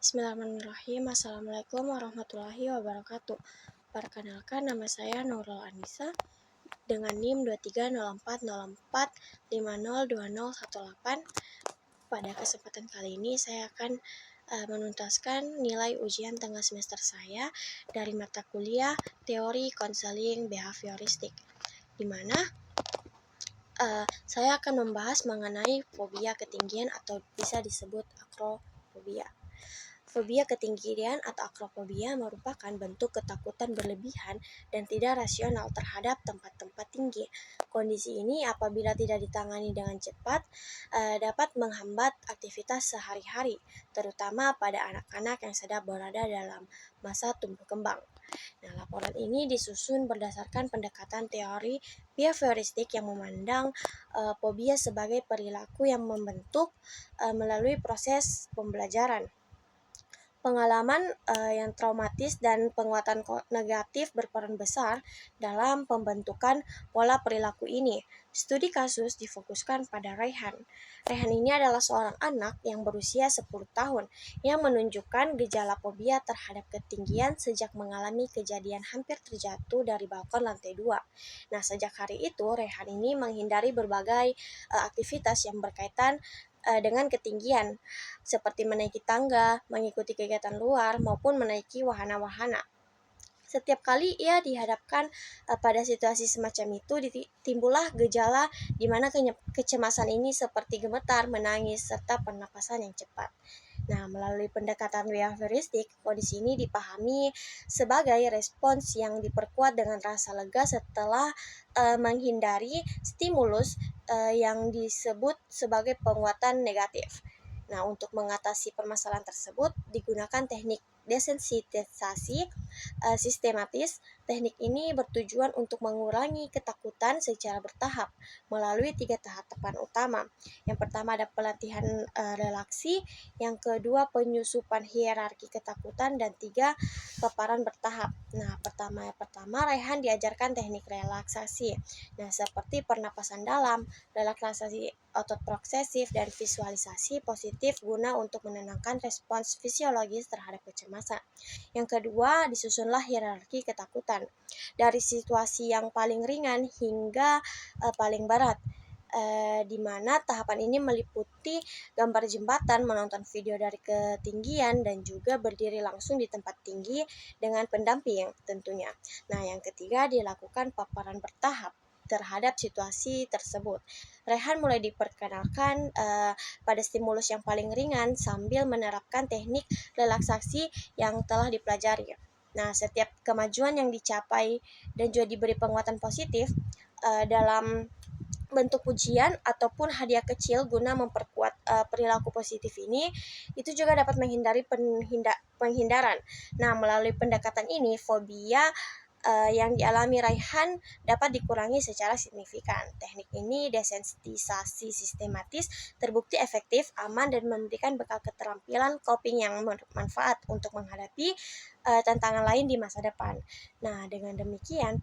Bismillahirrahmanirrahim. Assalamualaikum warahmatullahi wabarakatuh. Perkenalkan, nama saya Nurul Anissa dengan NIM 230404502018. Pada kesempatan kali ini saya akan menuntaskan nilai ujian tengah semester saya dari mata kuliah Teori Konseling Behavioristik, di mana saya akan membahas mengenai fobia ketinggian atau bisa disebut akrofobia. Fobia ketinggian atau akrofobia merupakan bentuk ketakutan berlebihan dan tidak rasional terhadap tempat-tempat tinggi. Kondisi ini apabila tidak ditangani dengan cepat dapat menghambat aktivitas sehari-hari, terutama pada anak-anak yang sedang berada dalam masa tumbuh kembang. Nah, laporan ini disusun berdasarkan pendekatan teori behavioristik yang memandang fobia sebagai perilaku yang membentuk melalui proses pembelajaran. Pengalaman yang traumatis dan penguatan negatif berperan besar dalam pembentukan pola perilaku ini. Studi kasus difokuskan pada Rayhan. Rayhan ini adalah seorang anak yang berusia 10 tahun yang menunjukkan gejala fobia terhadap ketinggian sejak mengalami kejadian hampir terjatuh dari balkon lantai 2. Nah, sejak hari itu Rayhan ini menghindari berbagai aktivitas yang berkaitan dengan ketinggian, seperti menaiki tangga, mengikuti kegiatan luar, maupun menaiki wahana-wahana. Setiap kali ia dihadapkan pada situasi semacam itu, timbullah gejala di mana kecemasan ini seperti gemetar, menangis, serta pernapasan yang cepat. Nah, melalui pendekatan behavioristik, kondisi ini dipahami sebagai respons yang diperkuat dengan rasa lega setelah menghindari stimulus yang disebut sebagai penguatan negatif. Nah, untuk mengatasi permasalahan tersebut digunakan teknik desensitisasi sistematis. Teknik ini bertujuan untuk mengurangi ketakutan secara bertahap melalui 3 tahapan utama. Yang pertama ada pelatihan relaksi, yang kedua penyusupan hierarki ketakutan, dan 3 paparan bertahap. Nah, pertama Rayhan diajarkan teknik relaksasi. Nah, seperti pernapasan dalam, relaksasi otot proksesif, dan visualisasi positif guna untuk menenangkan respons fisiologis terhadap kecemasan. Yang kedua, disusunlah hierarki ketakutan dari situasi yang paling ringan hingga paling berat, di mana tahapan ini meliputi gambar jembatan, menonton video dari ketinggian, dan juga berdiri langsung di tempat tinggi dengan pendamping tentunya. Nah, yang ketiga dilakukan paparan bertahap terhadap situasi tersebut. Rayhan mulai diperkenalkan pada stimulus yang paling ringan sambil menerapkan teknik relaksasi yang telah dipelajari. Nah, setiap kemajuan yang dicapai dan juga diberi penguatan positif dalam bentuk pujian ataupun hadiah kecil guna memperkuat perilaku positif ini, itu juga dapat menghindari penghindaran. Nah, melalui pendekatan ini, fobia yang dialami Rayhan dapat dikurangi secara signifikan. Teknik ini desensitisasi sistematis, terbukti efektif, aman, dan memberikan bekal keterampilan coping yang bermanfaat untuk menghadapi tantangan lain di masa depan. Nah, dengan demikian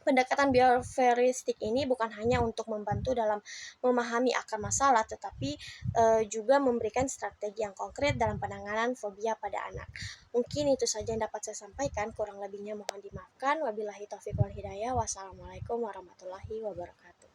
pendekatan behavioristik ini bukan hanya untuk membantu dalam memahami akar masalah, tetapi juga memberikan strategi yang konkret dalam penanganan fobia pada anak. Mungkin itu saja yang dapat saya sampaikan, kurang lebihnya mohon dimaafkan. Wabillahi taufiq wal hidayah. Wassalamualaikum warahmatullahi wabarakatuh.